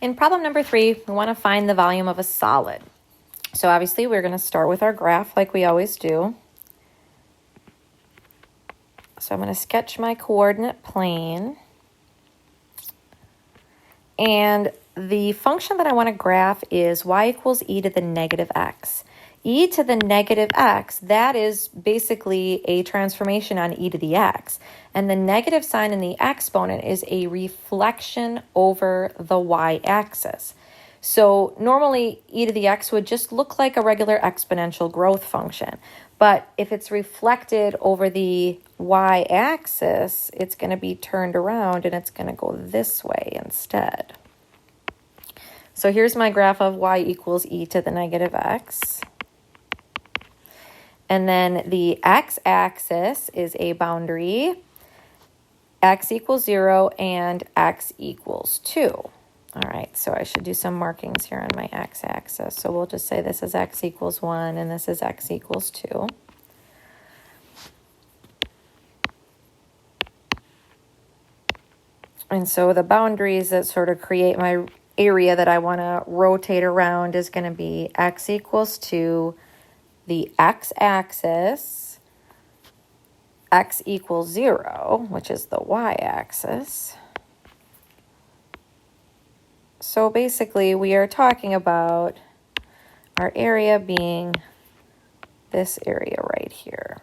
In problem number 3, we want to find the volume of a solid. So obviously we're going to start with our graph like we always do. So I'm going to sketch my coordinate plane. And the function that I want to graph is y equals e to the negative x. E to the negative x, that is basically a transformation on e to the x. And the negative sign in the exponent is a reflection over the y-axis. So normally e to the x would just look like a regular exponential growth function. But if it's reflected over the y-axis, it's going to be turned around and it's going to go this way instead. So here's my graph of y equals e to the negative x. And then the x-axis is a boundary, x equals 0 and x equals 2. All right, so I should do some markings here on my x-axis. So we'll just say this is x equals 1 and this is x equals 2. And so the boundaries that sort of create my area that I want to rotate around is going to be x equals 2, the x-axis, x equals 0, which is the y-axis. So basically we are talking about our area being this area right here.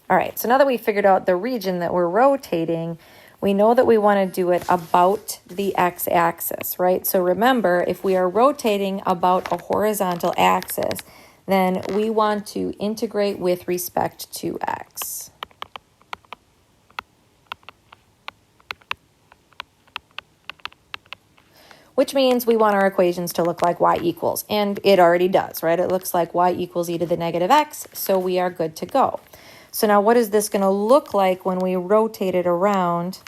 All right, so now that we figured out the region that we're rotating, we know that we want to do it about the x-axis, right? So remember, if we are rotating about a horizontal axis, then we want to integrate with respect to x. Which means we want our equations to look like y equals, and it already does, right? It looks like y equals e to the negative x, so we are good to go. So now what is this going to look like when we rotate it around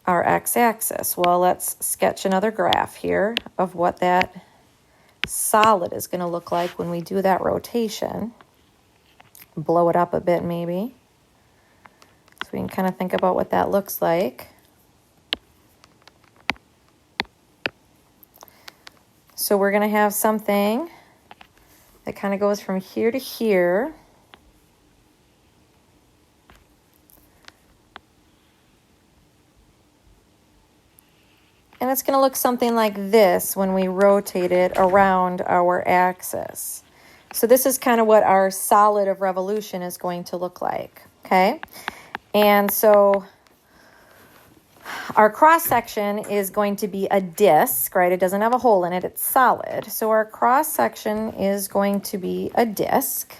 our x-axis? Well, let's sketch another graph here of what that solid is going to look like when we do that rotation. Blow it up a bit maybe, so we can kind of think about what that looks like. So we're going to have something that kind of goes from here to here. And it's going to look something like this when we rotate it around our axis. So this is kind of what our solid of revolution is going to look like, okay? And so our cross-section is going to be a disc, right? It doesn't have a hole in it, it's solid. So our cross-section is going to be a disc.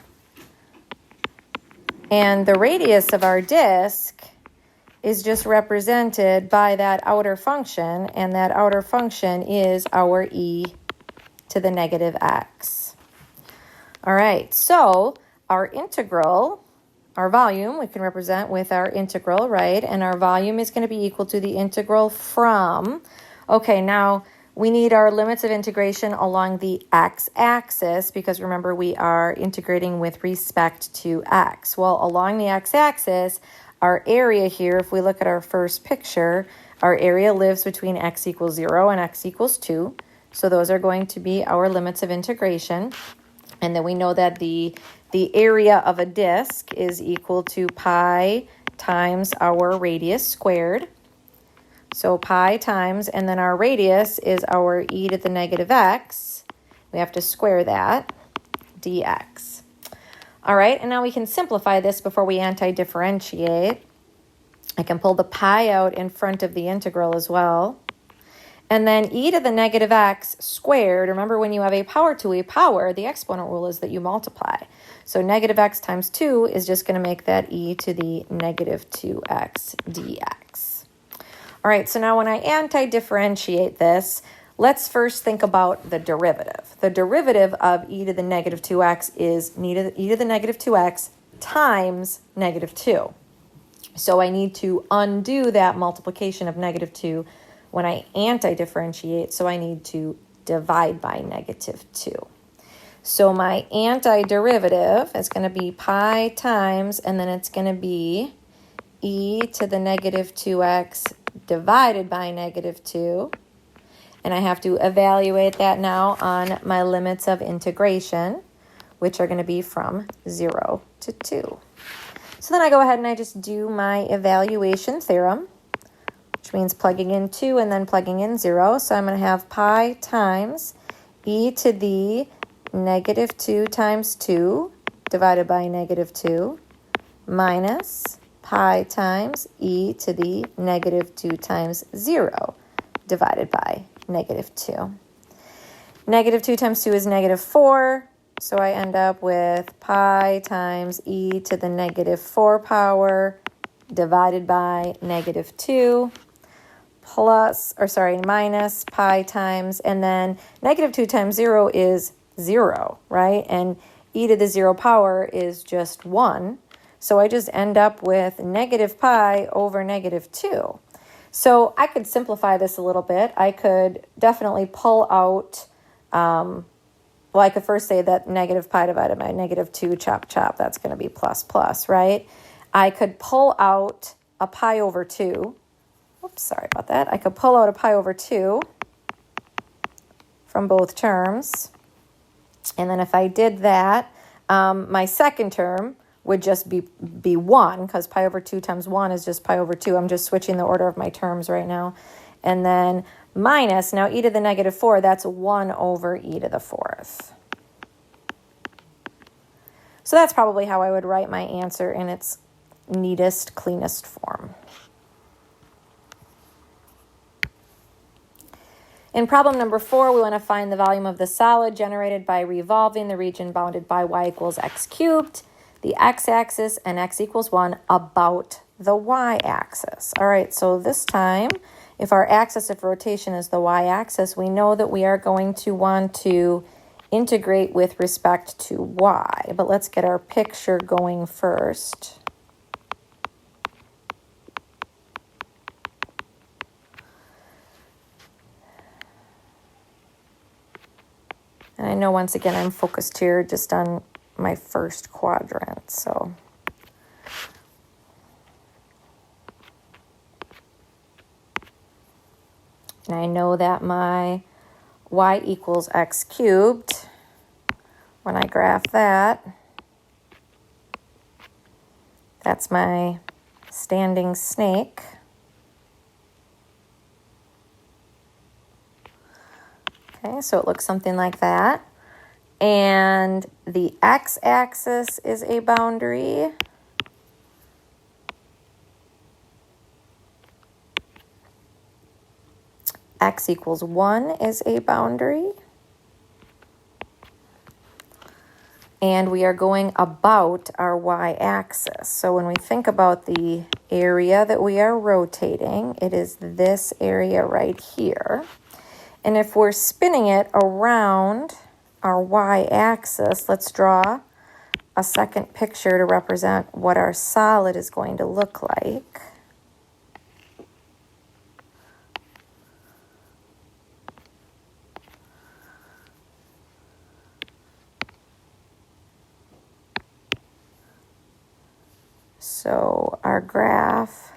And the radius of our disc is just represented by that outer function, and that outer function is our e to the negative x. All right, so our integral, our volume, we can represent with our integral, right? And our volume is going to be equal to the integral from, okay, now we need our limits of integration along the x-axis, because remember we are integrating with respect to x. Well, along the x-axis, our area here, if we look at our first picture, our area lives between x equals 0 and x equals 2. So those are going to be our limits of integration. And then we know that the area of a disk is equal to pi times our radius squared. So pi times, and then our radius is our e to the negative x. We have to square that, dx. All right, and now we can simplify this before we anti-differentiate. I can pull the pi out in front of the integral as well. And then e to the negative x squared, remember when you have a power to a power, the exponent rule is that you multiply. So negative x times 2 is just going to make that e to the negative 2x dx. All right, so now when I anti-differentiate this, let's first think about the derivative. The derivative of e to the negative 2x is e to the negative 2x times negative 2. So I need to undo that multiplication of negative 2 when I anti-differentiate, so I need to divide by negative 2. So my antiderivative is going to be pi times, and then it's going to be e to the negative 2x divided by negative 2. And I have to evaluate that now on my limits of integration, which are going to be from 0 to 2. So then I go ahead and I just do my evaluation theorem, which means plugging in 2 and then plugging in 0. So I'm going to have pi times e to the negative 2 times 2 divided by negative 2 minus pi times e to the negative 2 times 0 divided by negative 2. Negative 2 times 2 is negative 4, so I end up with pi times e to the negative 4 power divided by negative 2 minus pi times, and then negative 2 times 0 is 0, right? And e to the 0 power is just 1. So I just end up with negative pi over negative 2. So I could simplify this a little bit. I could definitely pull out, I could first say that negative pi divided by negative 2, chop, that's going to be plus, plus, right? I could pull out a pi over 2. Oops, sorry about that. I could pull out a pi over 2 from both terms. And then if I did that, my second term would just be 1, because pi over 2 times 1 is just pi over 2. I'm just switching the order of my terms right now. And then minus, now e to the negative 4, that's 1 over e to the 4th. So that's probably how I would write my answer in its neatest, cleanest form. In problem number 4, we want to find the volume of the solid generated by revolving the region bounded by y equals x cubed, the x-axis, and x equals 1 about the y-axis. All right, so this time, if our axis of rotation is the y-axis, we know that we are going to want to integrate with respect to y. But let's get our picture going first. And I know, once again, I'm focused here just on my first quadrant, so. And I know that my y equals x cubed, when I graph that, that's my standing snake. Okay, so it looks something like that. And the x-axis is a boundary. X equals 1 is a boundary. And we are going about our y-axis. So when we think about the area that we are rotating, it is this area right here. And if we're spinning it around our y-axis, let's draw a second picture to represent what our solid is going to look like. So our graph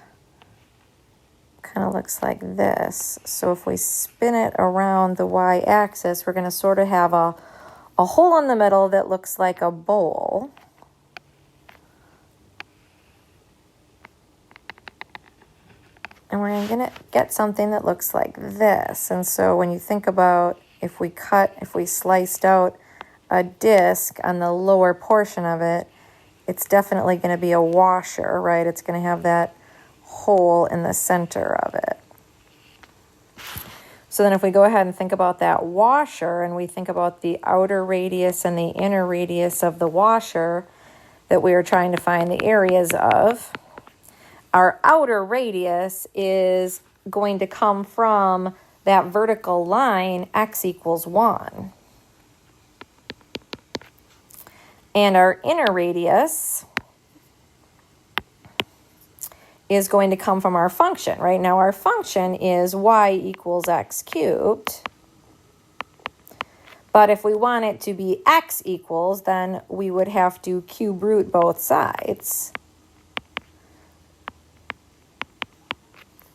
kind of looks like this. So if we spin it around the y-axis, we're going to sort of have a hole in the middle that looks like a bowl. And we're going to get something that looks like this. And so when you think about if we sliced out a disc on the lower portion of it, it's definitely going to be a washer, right? It's going to have that hole in the center of it. So then if we go ahead and think about that washer, and we think about the outer radius and the inner radius of the washer that we are trying to find the areas of, our outer radius is going to come from that vertical line, x equals 1. And our inner radius is going to come from our function, right? Now our function is y equals x cubed. But if we want it to be x equals, then we would have to cube root both sides,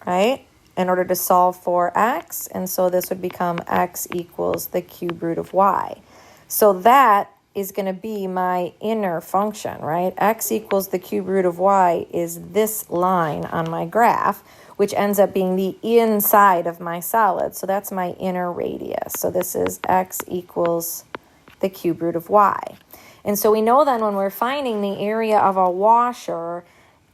right? in order to solve for x, and so this would become x equals the cube root of y. So that is going to be my inner function, right? X equals the cube root of y is this line on my graph, which ends up being the inside of my solid. So that's my inner radius. So this is x equals the cube root of y. And so we know then when we're finding the area of a washer,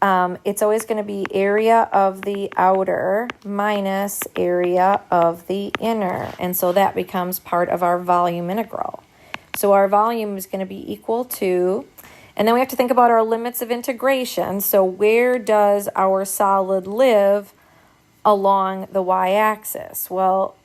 it's always going to be area of the outer minus area of the inner. And so that becomes part of our volume integral. So our volume is going to be equal to, and then we have to think about our limits of integration. So where does our solid live along the y-axis? Well,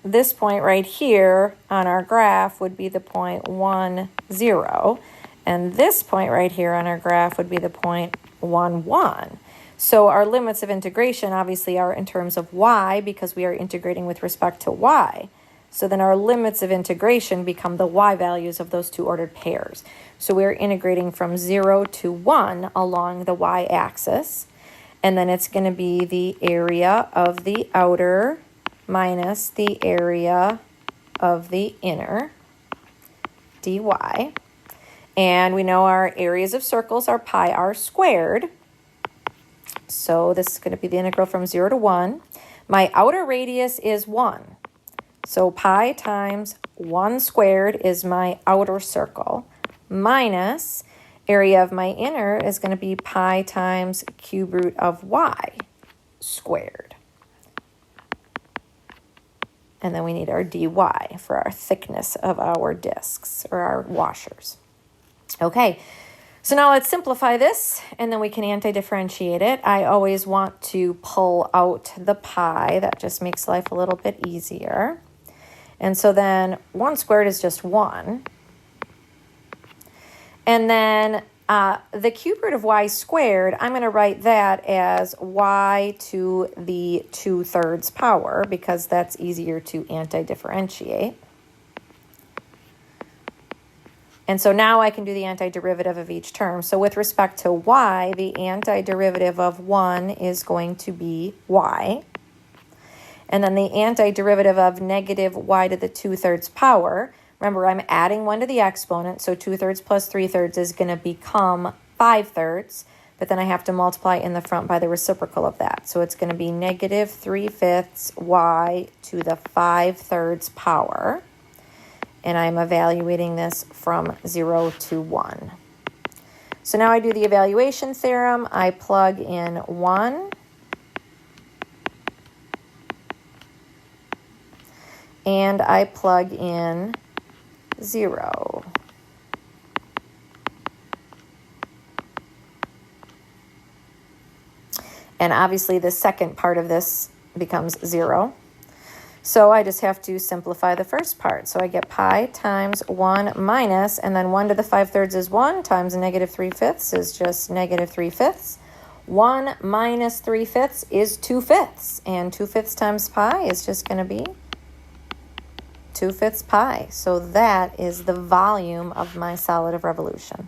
this point right here on our graph would be the point 1, 0. And this point right here on our graph would be the point 1, 1. So our limits of integration obviously are in terms of y because we are integrating with respect to y. So then our limits of integration become the y values of those two ordered pairs. So we're integrating from 0 to 1 along the y-axis. And then it's going to be the area of the outer minus the area of the inner, dy. And we know our areas of circles are pi r squared. So this is going to be the integral from 0 to 1. My outer radius is 1. So pi times 1 squared is my outer circle, minus area of my inner is going to be pi times cube root of y squared. And then we need our dy for our thickness of our discs or our washers. Okay, so now let's simplify this, and then we can anti-differentiate it. I always want to pull out the pi. That just makes life a little bit easier. And so then 1 squared is just 1. And then the cube root of y squared, I'm going to write that as y to the 2/3 power because that's easier to anti-differentiate. And so now I can do the antiderivative of each term. So with respect to y, the antiderivative of 1 is going to be y. And then the antiderivative of negative y to the 2/3 power, remember I'm adding 1 to the exponent, so 2/3 plus 3/3 is going to become 5/3, but then I have to multiply in the front by the reciprocal of that. So it's going to be negative 3/5 y to the 5/3 power. And I'm evaluating this from 0 to 1. So now I do the evaluation theorem. I plug in 1. And I plug in 0. And obviously the second part of this becomes 0. So I just have to simplify the first part. So I get pi times 1 minus, and then 1 to the 5/3 is 1, times negative 3/5 is just negative 3/5. 1 minus 3/5 is 2/5. And 2/5 times pi is just going to be 2/5 pi. So that is the volume of my solid of revolution.